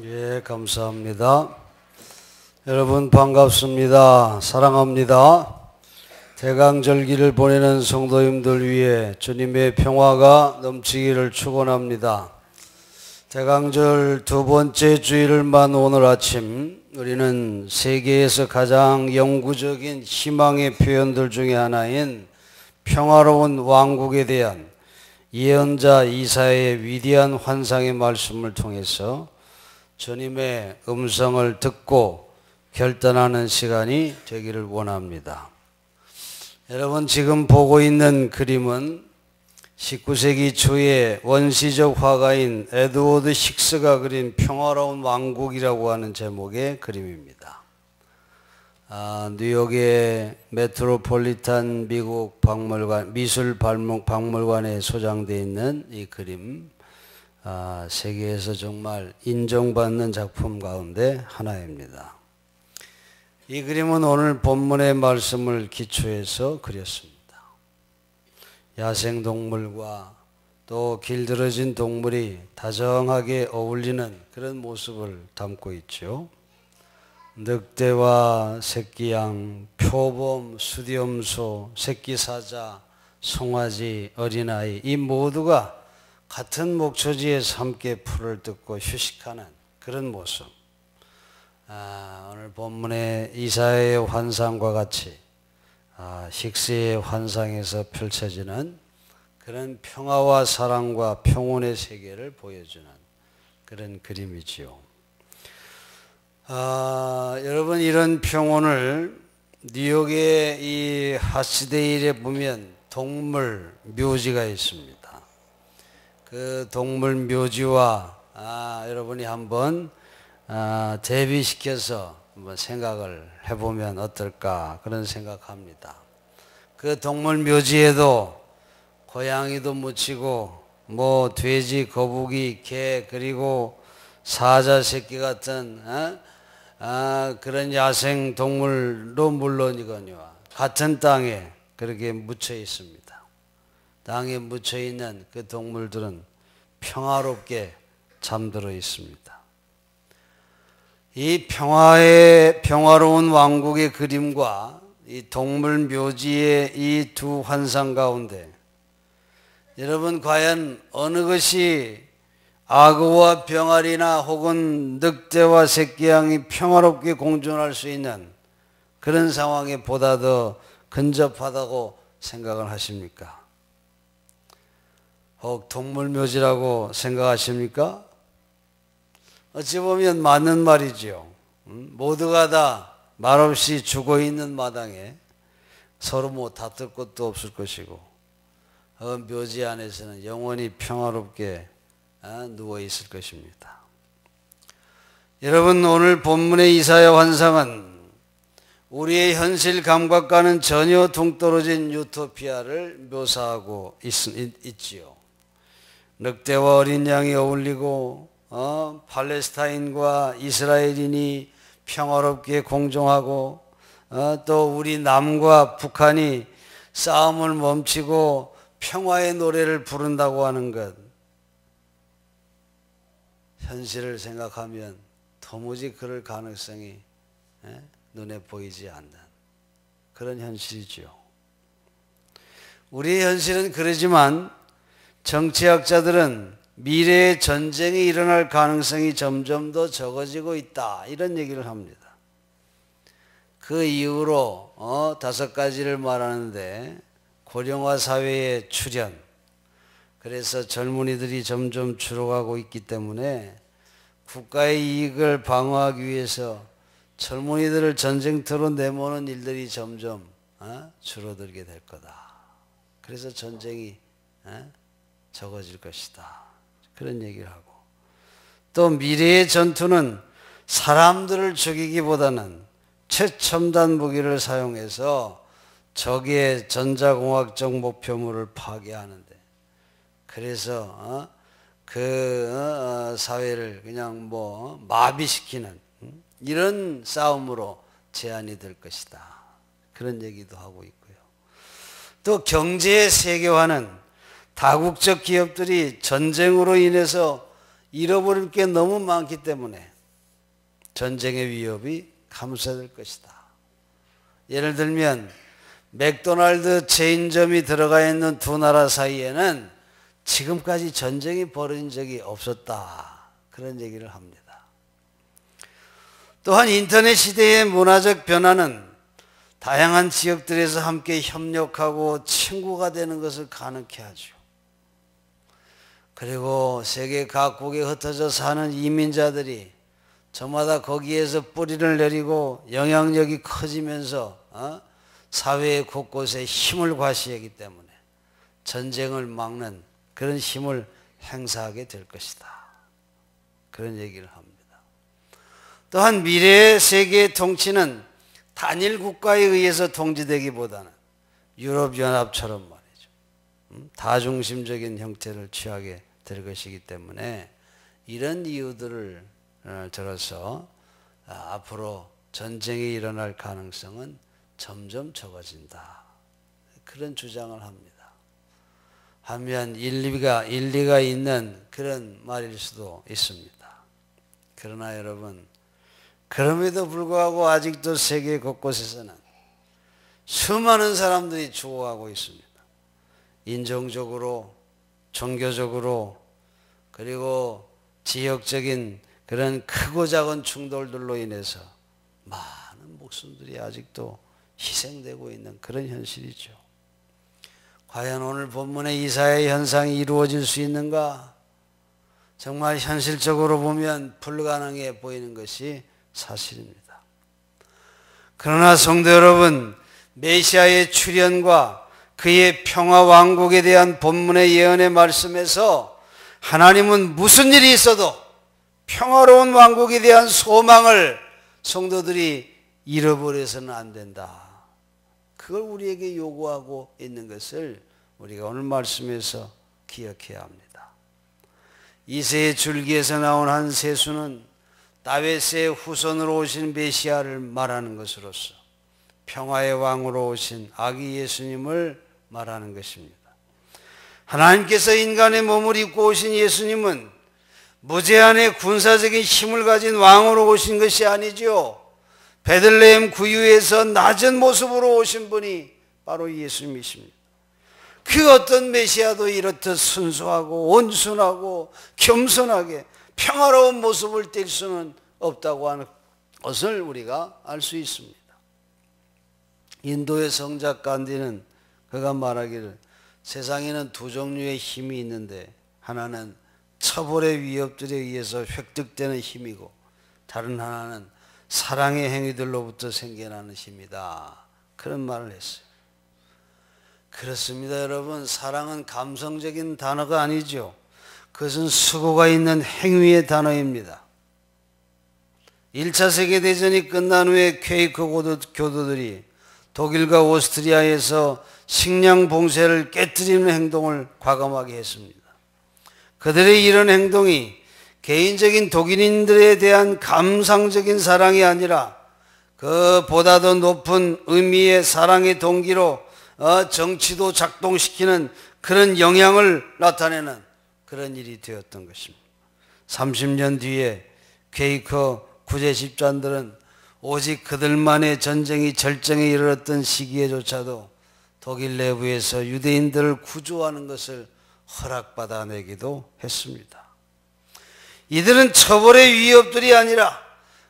예, 감사합니다. 여러분 반갑습니다. 사랑합니다. 대강절기를 보내는 성도님들 위해 주님의 평화가 넘치기를 축원합니다. 대강절 두 번째 주일을만 오늘 아침 우리는 세계에서 가장 영구적인 희망의 표현들 중에 하나인 평화로운 왕국에 대한 예언자 이사야의 위대한 환상의 말씀을 통해서 주님의 음성을 듣고 결단하는 시간이 되기를 원합니다. 여러분 지금 보고 있는 그림은 19세기 초에 원시적 화가인 에드워드 식스가 그린 평화로운 왕국이라고 하는 제목의 그림입니다. 뉴욕의 메트로폴리탄 미국 박물관, 미술박물관에 소장되어 있는 이 그림, 세계에서 정말 인정받는 작품 가운데 하나입니다. 이 그림은 오늘 본문의 말씀을 기초해서 그렸습니다. 야생동물과 또 길들여진 동물이 다정하게 어울리는 그런 모습을 담고 있죠. 늑대와 새끼양, 표범, 수염소, 새끼사자, 송아지, 어린아이 이 모두가 같은 목초지에서 함께 풀을 뜯고 휴식하는 그런 모습. 오늘 본문의 이사야의 환상과 같이 식스의 환상에서 펼쳐지는 그런 평화와 사랑과 평온의 세계를 보여주는 그런 그림이지요. 여러분 이런 평온을 뉴욕의 이 하스데일에 보면 동물 묘지가 있습니다. 그 동물 묘지와 여러분이 한번 대비시켜서 한번 생각을 해보면 어떨까 그런 생각합니다. 그 동물 묘지에도 고양이도 묻히고 뭐 돼지, 거북이, 개 그리고 사자 새끼 같은 그런 야생 동물도 물론이거니와 같은 땅에 그렇게 묻혀 있습니다. 땅에 묻혀 있는 그 동물들은 평화롭게 잠들어 있습니다. 이 평화로운 왕국의 그림과 이 동물 묘지의 이 두 환상 가운데 여러분 과연 어느 것이 악어와 병아리나 혹은 늑대와 새끼양이 평화롭게 공존할 수 있는 그런 상황에 보다 더 근접하다고 생각을 하십니까? 혹 동물 묘지라고 생각하십니까? 어찌 보면 맞는 말이죠. 모두가 다 말없이 죽어있는 마당에 서로 뭐 다툴 것도 없을 것이고 묘지 안에서는 영원히 평화롭게 누워있을 것입니다. 여러분 오늘 본문의 이사야 환상은 우리의 현실 감각과는 전혀 동떨어진 유토피아를 묘사하고 있지요. 늑대와 어린 양이 어울리고 팔레스타인과 이스라엘인이 평화롭게 공존하고 또 우리 남과 북한이 싸움을 멈추고 평화의 노래를 부른다고 하는 것, 현실을 생각하면 도무지 그럴 가능성이 눈에 보이지 않는 그런 현실이죠. 우리의 현실은 그러지만 정치학자들은 미래의 전쟁이 일어날 가능성이 점점 더 적어지고 있다 이런 얘기를 합니다. 그 이유로 5가지를 말하는데 고령화 사회의 출현, 그래서 젊은이들이 점점 줄어가고 있기 때문에 국가의 이익을 방어하기 위해서 젊은이들을 전쟁터로 내모는 일들이 점점 줄어들게 될 거다. 그래서 전쟁이 적어질 것이다. 그런 얘기를 하고 또 미래의 전투는 사람들을 죽이기보다는 최첨단 무기를 사용해서 적의 전자공학적 목표물을 파괴하는데 그래서 그 사회를 그냥 뭐 마비시키는 이런 싸움으로 제한이 될 것이다. 그런 얘기도 하고 있고요. 또 경제의 세계화는 다국적 기업들이 전쟁으로 인해서 잃어버릴 게 너무 많기 때문에 전쟁의 위협이 감소될 것이다. 예를 들면 맥도날드 체인점이 들어가 있는 두 나라 사이에는 지금까지 전쟁이 벌어진 적이 없었다. 그런 얘기를 합니다. 또한 인터넷 시대의 문화적 변화는 다양한 지역들에서 함께 협력하고 친구가 되는 것을 가능케 하죠. 그리고 세계 각국에 흩어져 사는 이민자들이 저마다 거기에서 뿌리를 내리고 영향력이 커지면서 사회 곳곳에 힘을 과시하기 때문에 전쟁을 막는 그런 힘을 행사하게 될 것이다. 그런 얘기를 합니다. 또한 미래의 세계의 통치는 단일 국가에 의해서 통치되기보다는 유럽연합처럼 말이죠. 다중심적인 형태를 취하게 될 것이기 때문에 이런 이유들을 들어서 앞으로 전쟁이 일어날 가능성은 점점 적어진다. 그런 주장을 합니다. 하면 일리가 있는 그런 말일 수도 있습니다. 그러나 여러분, 그럼에도 불구하고 아직도 세계 곳곳에서는 수많은 사람들이 죽어가고 있습니다. 인종적으로, 종교적으로, 그리고 지역적인 그런 크고 작은 충돌들로 인해서 많은 목숨들이 아직도 희생되고 있는 그런 현실이죠. 과연 오늘 본문의 이사야의 현상이 이루어질 수 있는가? 정말 현실적으로 보면 불가능해 보이는 것이 사실입니다. 그러나 성도 여러분, 메시아의 출현과 그의 평화 왕국에 대한 본문의 예언의 말씀에서 하나님은 무슨 일이 있어도 평화로운 왕국에 대한 소망을 성도들이 잃어버려서는 안 된다. 그걸 우리에게 요구하고 있는 것을 우리가 오늘 말씀에서 기억해야 합니다. 이새의 줄기에서 나온 한 세수는 다윗의 후손으로 오신 메시아를 말하는 것으로서 평화의 왕으로 오신 아기 예수님을 말하는 것입니다. 하나님께서 인간의 몸을 입고 오신 예수님은 무제한의 군사적인 힘을 가진 왕으로 오신 것이 아니죠. 베들레헴 구유에서 낮은 모습으로 오신 분이 바로 예수님이십니다. 그 어떤 메시아도 이렇듯 순수하고 온순하고 겸손하게 평화로운 모습을 띌 수는 없다고 하는 것을 우리가 알 수 있습니다. 인도의 성자 간디는 그가 말하기를 세상에는 두 종류의 힘이 있는데 하나는 처벌의 위협들에 의해서 획득되는 힘이고 다른 하나는 사랑의 행위들로부터 생겨나는 힘이다. 그런 말을 했어요. 그렇습니다, 여러분. 사랑은 감성적인 단어가 아니죠. 그것은 수고가 있는 행위의 단어입니다. 1차 세계대전이 끝난 후에 퀘이커 교도들이 독일과 오스트리아에서 식량 봉쇄를 깨뜨리는 행동을 과감하게 했습니다. 그들의 이런 행동이 개인적인 독일인들에 대한 감상적인 사랑이 아니라 그보다 더 높은 의미의 사랑의 동기로 정치도 작동시키는 그런 영향을 나타내는 그런 일이 되었던 것입니다. 30년 뒤에 퀘이커 구제 집단들은 오직 그들만의 전쟁이 절정에 이르렀던 시기에조차도 독일 내부에서 유대인들을 구조하는 것을 허락받아내기도 했습니다. 이들은 처벌의 위협들이 아니라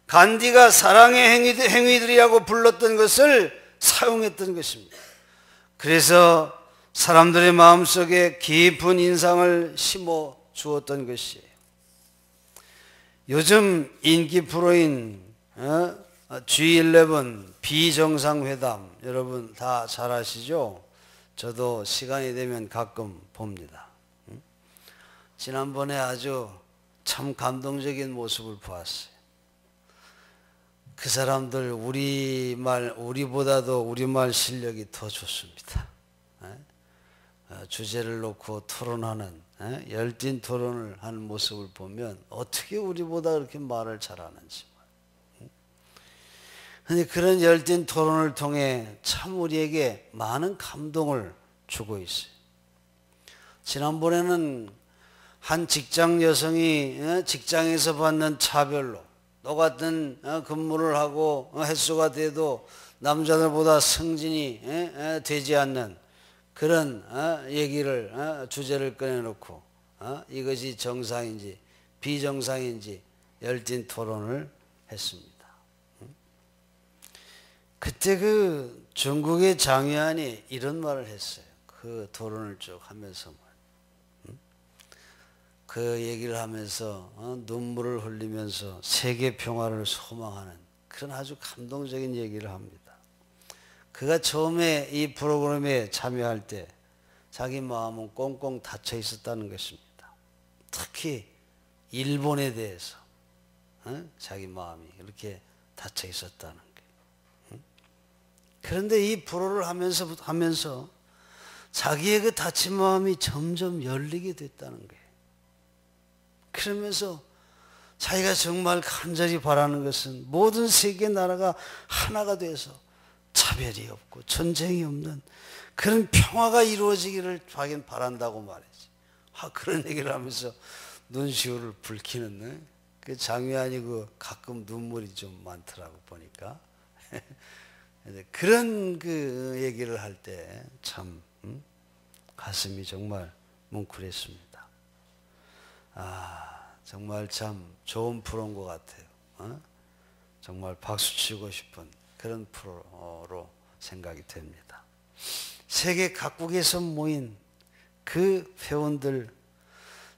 간디가 사랑의 행위들이라고 불렀던 것을 사용했던 것입니다. 그래서 사람들의 마음속에 깊은 인상을 심어 주었던 것이에요. 요즘 인기 프로인 G11 비정상회담 여러분 다 잘 아시죠? 저도 시간이 되면 가끔 봅니다. 지난번에 아주 참 감동적인 모습을 보았어요. 그 사람들 우리보다도 우리말 실력이 더 좋습니다. 주제를 놓고 토론하는 열띤 토론을 하는 모습을 보면 어떻게 우리보다 그렇게 말을 잘하는지. 그런데 그런 열띤 토론을 통해 참 우리에게 많은 감동을 주고 있어요. 지난번에는 한 직장 여성이 직장에서 받는 차별로 너 같은 근무를 하고 횟수가 돼도 남자들보다 승진이 되지 않는 그런 얘기를 주제를 꺼내놓고 이것이 정상인지 비정상인지 열띤 토론을 했습니다. 그때 그 중국의 장유안이 이런 말을 했어요. 그 토론을 쭉 하면서 그 얘기를 하면서 눈물을 흘리면서 세계 평화를 소망하는 그런 아주 감동적인 얘기를 합니다. 그가 처음에 이 프로그램에 참여할 때 자기 마음은 꽁꽁 닫혀 있었다는 것입니다. 특히 일본에 대해서 자기 마음이 이렇게 닫혀 있었다는 거예요. 그런데 이 프로를 하면서 자기의 그 닫힌 마음이 점점 열리게 됐다는 거예요. 그러면서 자기가 정말 간절히 바라는 것은 모든 세계 나라가 하나가 돼서 차별이 없고 전쟁이 없는 그런 평화가 이루어지기를 자기는 바란다고 말이지. 그런 얘기를 하면서 눈시울을 붉히는 그 장유안이 가끔 눈물이 좀 많더라고 보니까. 그런 그 얘기를 할 때 참 가슴이 정말 뭉클했습니다. 정말 참 좋은 프로인 것 같아요. 정말 박수 치고 싶은 그런 프로로 생각이 됩니다. 세계 각국에서 모인 그 회원들,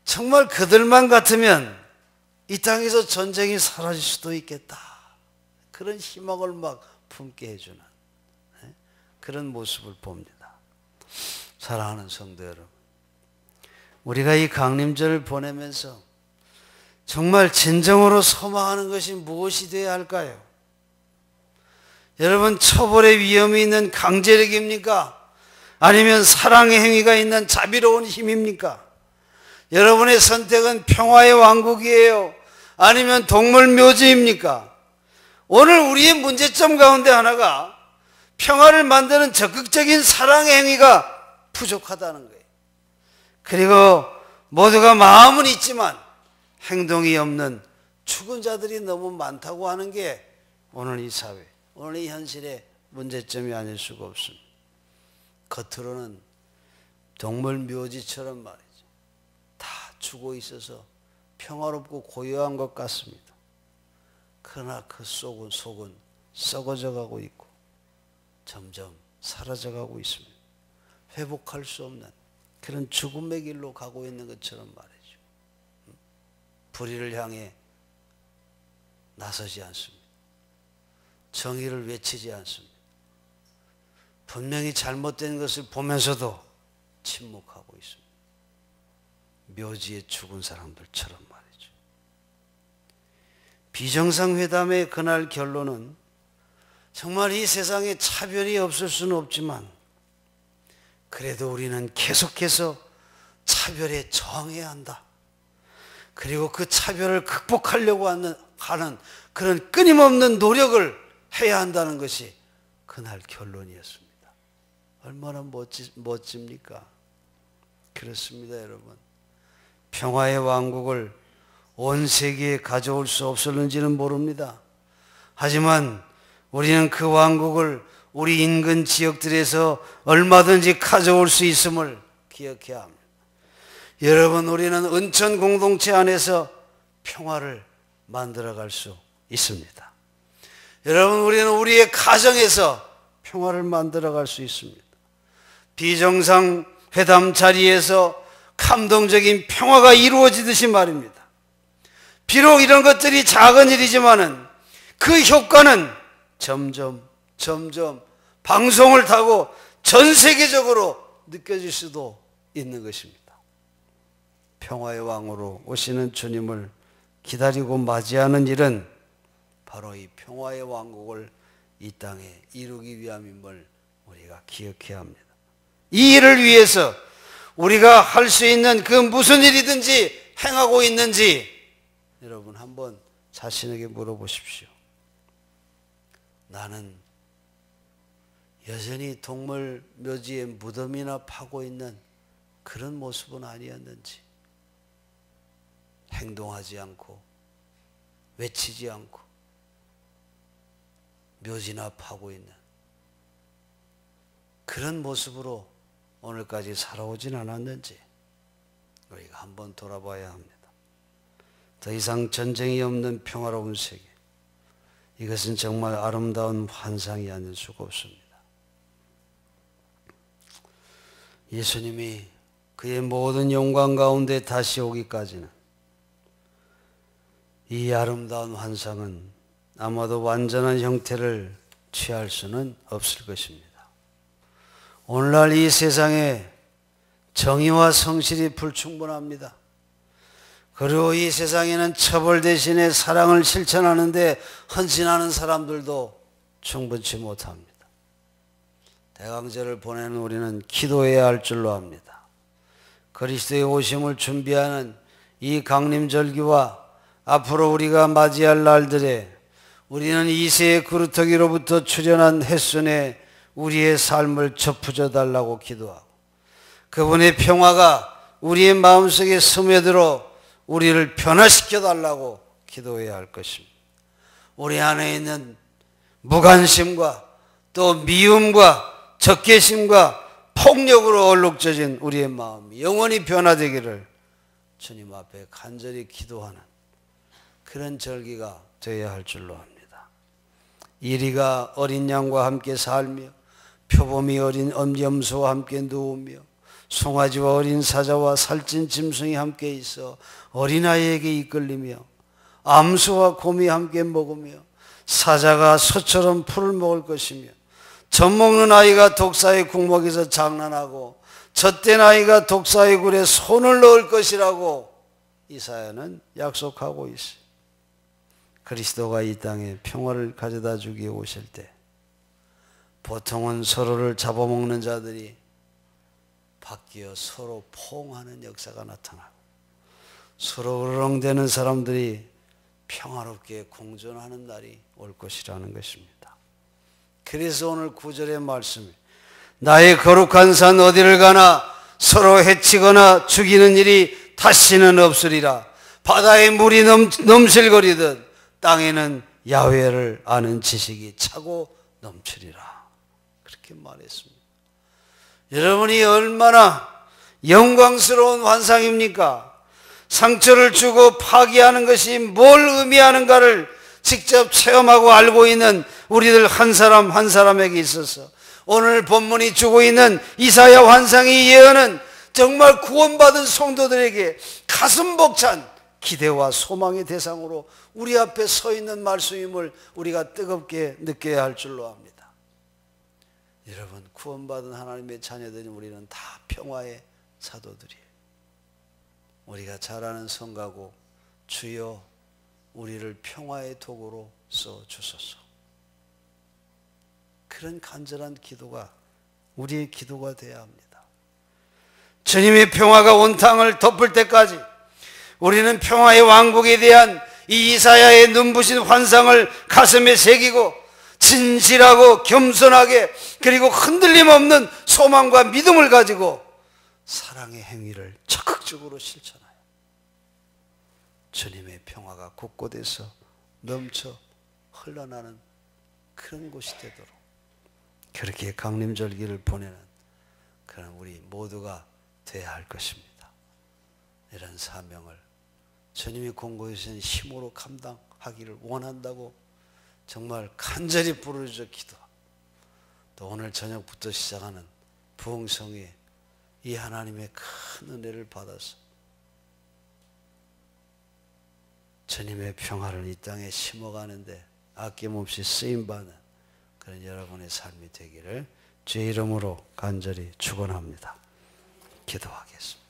정말 그들만 같으면 이 땅에서 전쟁이 사라질 수도 있겠다. 그런 희망을 막 품게 해주는 그런 모습을 봅니다. 사랑하는 성도 여러분, 우리가 이 강림절을 보내면서 정말 진정으로 소망하는 것이 무엇이 되어야 할까요? 여러분, 처벌의 위험이 있는 강제력입니까? 아니면 사랑의 행위가 있는 자비로운 힘입니까? 여러분의 선택은 평화의 왕국이에요? 아니면 동물 묘지입니까? 오늘 우리의 문제점 가운데 하나가 평화를 만드는 적극적인 사랑의 행위가 부족하다는 거예요. 그리고 모두가 마음은 있지만 행동이 없는 죽은 자들이 너무 많다고 하는 게 오늘 이 사회, 오늘 이 현실의 문제점이 아닐 수가 없습니다. 겉으로는 동물 묘지처럼 말이죠. 다 죽어 있어서 평화롭고 고요한 것 같습니다. 그러나 그 속은 썩어져 가고 있고 점점 사라져 가고 있습니다. 회복할 수 없는 그런 죽음의 길로 가고 있는 것처럼 말이죠. 불의를 향해 나서지 않습니다. 정의를 외치지 않습니다. 분명히 잘못된 것을 보면서도 침묵하고 있습니다. 묘지에 죽은 사람들처럼 말이죠. 비정상회담의 그날 결론은 정말 이 세상에 차별이 없을 수는 없지만 그래도 우리는 계속해서 차별에 저항해야 한다. 그리고 그 차별을 극복하려고 하는 그런 끊임없는 노력을 해야 한다는 것이 그날 결론이었습니다. 얼마나 멋집니까? 그렇습니다, 여러분. 평화의 왕국을 온 세계에 가져올 수 없었는지는 모릅니다. 하지만 우리는 그 왕국을 우리 인근 지역들에서 얼마든지 가져올 수 있음을 기억해야 합니다. 여러분, 우리는 은천 공동체 안에서 평화를 만들어갈 수 있습니다. 여러분, 우리는 우리의 가정에서 평화를 만들어갈 수 있습니다. 비정상 회담 자리에서 감동적인 평화가 이루어지듯이 말입니다. 비록 이런 것들이 작은 일이지만은 그 효과는 점점 방송을 타고 전 세계적으로 느껴질 수도 있는 것입니다. 평화의 왕으로 오시는 주님을 기다리고 맞이하는 일은 바로 이 평화의 왕국을 이 땅에 이루기 위함임을 우리가 기억해야 합니다. 이 일을 위해서 우리가 할 수 있는 그 무슨 일이든지 행하고 있는지 여러분 한번 자신에게 물어보십시오. 나는 여전히 동물 묘지에 무덤이나 파고 있는 그런 모습은 아니었는지, 행동하지 않고 외치지 않고 묘지나 파고 있는 그런 모습으로 오늘까지 살아오진 않았는지 우리가 한번 돌아봐야 합니다. 더 이상 전쟁이 없는 평화로운 세계, 이것은 정말 아름다운 환상이 아닐 수가 없습니다. 예수님이 그의 모든 영광 가운데 다시 오기까지는 이 아름다운 환상은 아마도 완전한 형태를 취할 수는 없을 것입니다. 오늘날 이 세상에 정의와 성실이 불충분합니다. 그리고 이 세상에는 처벌 대신에 사랑을 실천하는데 헌신하는 사람들도 충분치 못합니다. 대강절을 보내는 우리는 기도해야 할 줄로 압니다. 그리스도의 오심을 준비하는 이 강림절기와 앞으로 우리가 맞이할 날들에 우리는 이새의 그루터기로부터 출현한 햇손에 우리의 삶을 접붙여 달라고 기도하고 그분의 평화가 우리의 마음속에 스며들어 우리를 변화시켜 달라고 기도해야 할 것입니다. 우리 안에 있는 무관심과 또 미움과 적개심과 폭력으로 얼룩져진 우리의 마음이 영원히 변화되기를 주님 앞에 간절히 기도하는 그런 절기가 되어야 할 줄로 압니다. 이리가 어린 양과 함께 살며 표범이 어린 염소와 함께 누우며 송아지와 어린 사자와 살찐 짐승이 함께 있어 어린아이에게 이끌리며 암소와 곰이 함께 먹으며 사자가 소처럼 풀을 먹을 것이며 젖먹는 아이가 독사의 궁먹에서 장난하고 젖된 아이가 독사의 굴에 손을 넣을 것이라고 이사야는 약속하고 있어요. 그리스도가 이 땅에 평화를 가져다 주기에 오실 때 보통은 서로를 잡아먹는 자들이 바뀌어 서로 포옹하는 역사가 나타나고 서로 으르렁대는 사람들이 평화롭게 공존하는 날이 올 것이라는 것입니다. 그래서 오늘 9절의 말씀이 나의 거룩한 산 어디를 가나 서로 해치거나 죽이는 일이 다시는 없으리라. 바다에 물이 넘실거리듯 땅에는 야훼를 아는 지식이 차고 넘치리라. 그렇게 말했습니다. 여러분이 얼마나 영광스러운 환상입니까? 상처를 주고 파괴하는 것이 뭘 의미하는가를 직접 체험하고 알고 있는 우리들 한 사람 한 사람에게 있어서 오늘 본문이 주고 있는 이사야 환상의 예언은 정말 구원받은 성도들에게 가슴 벅찬 기대와 소망의 대상으로 우리 앞에 서 있는 말씀임을 우리가 뜨겁게 느껴야 할 줄로 압니다. 여러분, 구원받은 하나님의 자녀들인 우리는 다 평화의 사도들이에요. 우리가 잘 아는 성가고 주여 우리를 평화의 도구로 써주소서. 그런 간절한 기도가 우리의 기도가 되어야 합니다. 주님의 평화가 온 땅을 덮을 때까지 우리는 평화의 왕국에 대한 이 이사야의 눈부신 환상을 가슴에 새기고 진실하고 겸손하게 그리고 흔들림 없는 소망과 믿음을 가지고 사랑의 행위를 적극적으로 실천하여 주님의 평화가 곳곳에서 넘쳐 흘러나는 그런 곳이 되도록 그렇게 강림절기를 보내는 그런 우리 모두가 되어야 할 것입니다. 이런 사명을 주님이 공고해 주신 힘으로 감당하기를 원한다고 정말 간절히 부르짖어 기도하고 또 오늘 저녁부터 시작하는 부흥성에 이 하나님의 큰 은혜를 받아서 주님의 평화를 이 땅에 심어가는데 아낌없이 쓰임받는 그런 여러분의 삶이 되기를 주의 이름으로 간절히 축원합니다. 기도하겠습니다.